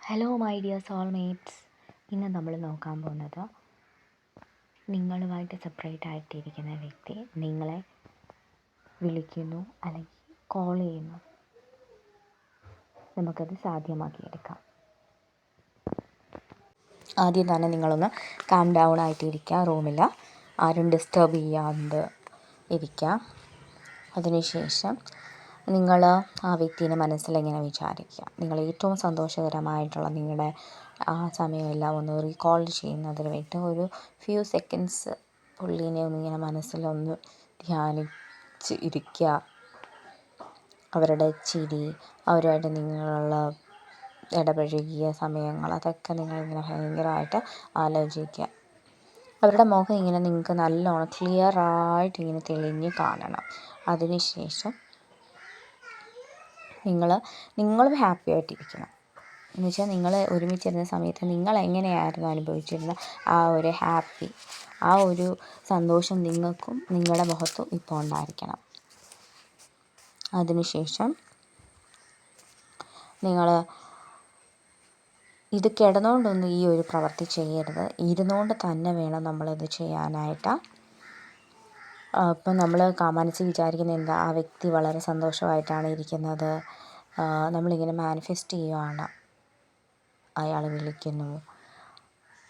Hello my dear soulmates. ഇന്ന് നമ്മൾ നോക്കാൻ പോകുന്നത് നിങ്ങളുമായിട്ട് സെപ്പറേറ്റ് ആയിട്ടിരിക്കുന്ന വ്യക്തി നിങ്ങളെ വിളിക്കുന്നു അല്ലെങ്കിൽ കോൾ ചെയ്യുന്നു. നമുക്കത് സാധ്യമാക്കിയെടുക്കാം. ആദ്യം തന്നെ നിങ്ങളൊന്ന് കാം ഡൗൺ ആയിട്ടിരിക്കുക. റൂമിൽ ആരും ഡിസ്റ്റർബ് ചെയ്യാണ്ട് ഇരിക്കുക. അതിനുശേഷം നിങ്ങൾ ആ വ്യക്തിയുടെ മനസ്സിലിങ്ങനെ വിചാരിക്കുക. നിങ്ങൾ ഏറ്റവും സന്തോഷകരമായിട്ടുള്ള നിങ്ങളുടെ ആ സമയമെല്ലാം ഒന്ന് റീകോൾ ചെയ്യുന്നതിന് വേണ്ടി ഒരു ഫ്യൂ സെക്കൻഡ്സ് പുള്ളീനെ ഒന്നിങ്ങനെ മനസ്സിലൊന്ന് ധ്യാനിച്ച് ഇരിക്കുക. അവരുടെ ചിരി, അവരുമായിട്ട് നിങ്ങളുള്ള ഇടപഴകിയ സമയങ്ങൾ, അതൊക്കെ നിങ്ങളിങ്ങനെ ഭയങ്കരമായിട്ട് ആലോചിക്കുക. അവരുടെ മുഖം ഇങ്ങനെ നിങ്ങൾക്ക് നല്ലോണം ക്ലിയറായിട്ട് ഇങ്ങനെ തെളിഞ്ഞ് കാണണം. അതിനുശേഷം നിങ്ങളും ഹാപ്പി ആയിട്ടിരിക്കണം. എന്ന് വെച്ചാൽ നിങ്ങൾ ഒരുമിച്ചിരുന്ന സമയത്ത് നിങ്ങൾ എങ്ങനെയായിരുന്നു അനുഭവിച്ചിരുന്നത്, ആ ഒരു ഹാപ്പി, ആ ഒരു സന്തോഷം നിങ്ങൾക്കും നിങ്ങളുടെ മുഖത്തും ഇപ്പോൾ ഉണ്ടായിരിക്കണം. അതിനുശേഷം നിങ്ങൾ ഇത് കിടന്നുകൊണ്ടൊന്നും ഈ ഒരു പ്രവൃത്തി ചെയ്യരുത്. ഇരുന്നുകൊണ്ട് തന്നെ വേണം നമ്മളിത് ചെയ്യാനായിട്ട്. ഇപ്പം നമ്മൾ മനസ്സിൽ വിചാരിക്കുന്നത് എന്താ, ആ വ്യക്തി വളരെ സന്തോഷമായിട്ടാണ് ഇരിക്കുന്നത്. നമ്മളിങ്ങനെ മാനിഫെസ്റ്റ് ചെയ്യുകയാണ്. അയാൾ വിളിക്കുന്നു,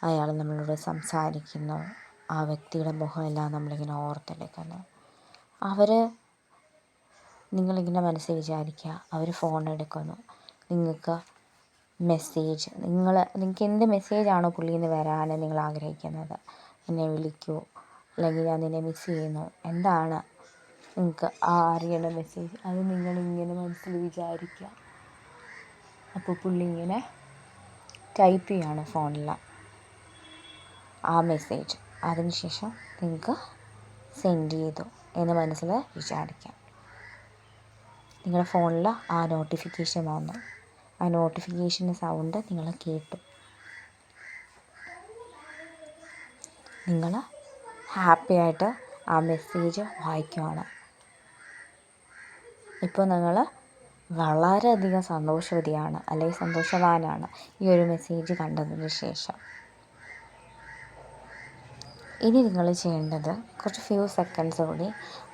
അയാൾ നമ്മളോട് സംസാരിക്കുന്നു, ആ വ്യക്തിയുടെ മുഖമെല്ലാം നമ്മളിങ്ങനെ ഓർത്തെടുക്കുന്നു. നിങ്ങളിങ്ങനെ മനസ്സിൽ വിചാരിക്കുക, അവർ ഫോൺ എടുക്കുന്നു, നിങ്ങൾക്ക് മെസ്സേജ്, നിങ്ങൾക്ക് എന്ത് മെസ്സേജാണോ പുള്ളിയിൽ നിന്ന് വരാൻ നിങ്ങൾ ആഗ്രഹിക്കുന്നത്, എന്നെ വിളിക്കൂ, അല്ലെങ്കിൽ ഞാൻ നിന്നെ മിസ് ചെയ്യുന്നു, എന്താണ് നിങ്ങൾക്ക് അറിയേണ്ട മെസ്സേജ്, അത് നിങ്ങളിങ്ങനെ മനസ്സിൽ വിചാരിക്കുക. അപ്പോൾ പുള്ളി ഇങ്ങനെ ടൈപ്പ് ചെയ്യാണ് ഫോണിൽ ആ മെസ്സേജ്. അതിനുശേഷം നിങ്ങൾക്ക് സെൻഡ് ചെയ്തു എന്ന് മനസ്സിൽ വിചാരിക്കാം. നിങ്ങളുടെ ഫോണിൽ ആ നോട്ടിഫിക്കേഷൻ വന്നു, ആ നോട്ടിഫിക്കേഷൻ്റെ സൗണ്ട് നിങ്ങൾ കേട്ടു. നിങ്ങൾ ഹാപ്പി ആയിട്ട് ആ മെസ്സേജ് വായിക്കുകയാണ്. ഇപ്പോൾ നിങ്ങൾ വളരെയധികം സന്തോഷവതിയാണ് അല്ലെങ്കിൽ സന്തോഷവാനാണ് ഈ ഒരു മെസ്സേജ് കണ്ടതിന് ശേഷം. ഇനി നിങ്ങൾ ചെയ്യേണ്ടത് കുറച്ച് ഫ്യൂ സെക്കൻഡ്സ് കൂടി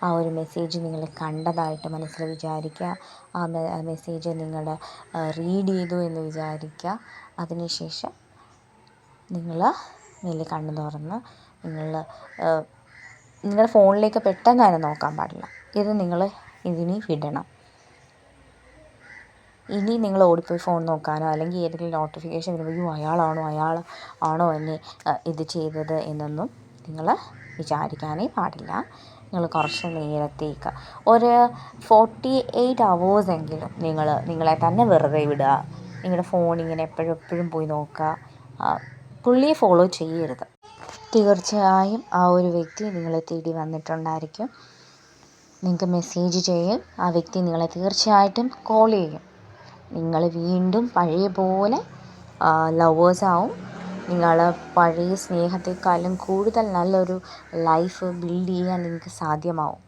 ആ ഒരു മെസ്സേജ് നിങ്ങൾ കണ്ടതായിട്ട് മനസ്സിൽ വിചാരിക്കുക. ആ മെസ്സേജ് നിങ്ങൾ റീഡ് ചെയ്തു എന്ന് വിചാരിക്കുക. അതിനുശേഷം നിങ്ങൾ മെല്ലെ കണ്ണ് തുറന്ന് നിങ്ങളുടെ ഫോണിലേക്ക് പെട്ടെന്ന് തന്നെ നോക്കാൻ പാടില്ല. നിങ്ങൾ ഇതിനി വിടണം. ഇനി നിങ്ങൾ ഓടിപ്പോയി ഫോൺ നോക്കാനോ അല്ലെങ്കിൽ ഏതെങ്കിലും നോട്ടിഫിക്കേഷൻ വരുമ്പോൾ അയാളാണോ എന്നെ ഇത് ചെയ്തത് എന്നൊന്നും നിങ്ങൾ വിചാരിക്കാനേ പാടില്ല. നിങ്ങൾ കുറച്ച് നേരത്തേക്ക് ഒരു 48 hours നിങ്ങളെ തന്നെ വെറുതെ വിടുക. നിങ്ങളുടെ ഫോണിങ്ങനെ എപ്പോഴും പോയി നോക്കുക. പുള്ളിയെ ഫോളോ ചെയ്യരുത്. തീർച്ചയായും ആ ഒരു വ്യക്തി നിങ്ങളെ തേടി വന്നിട്ടുണ്ടായിരിക്കും. നിങ്ങൾക്ക് മെസ്സേജ് ചെയ്യും, ആ വ്യക്തി നിങ്ങളെ തീർച്ചയായിട്ടും കോൾ ചെയ്യും. നിങ്ങൾ വീണ്ടും പഴയ പോലെ ലവേഴ്സാവും. നിങ്ങൾ പഴയ സ്നേഹത്തെക്കാളും കൂടുതൽ നല്ലൊരു ലൈഫ് ബിൽഡ് ചെയ്യാൻ നിങ്ങൾക്ക് സാധ്യമാവും.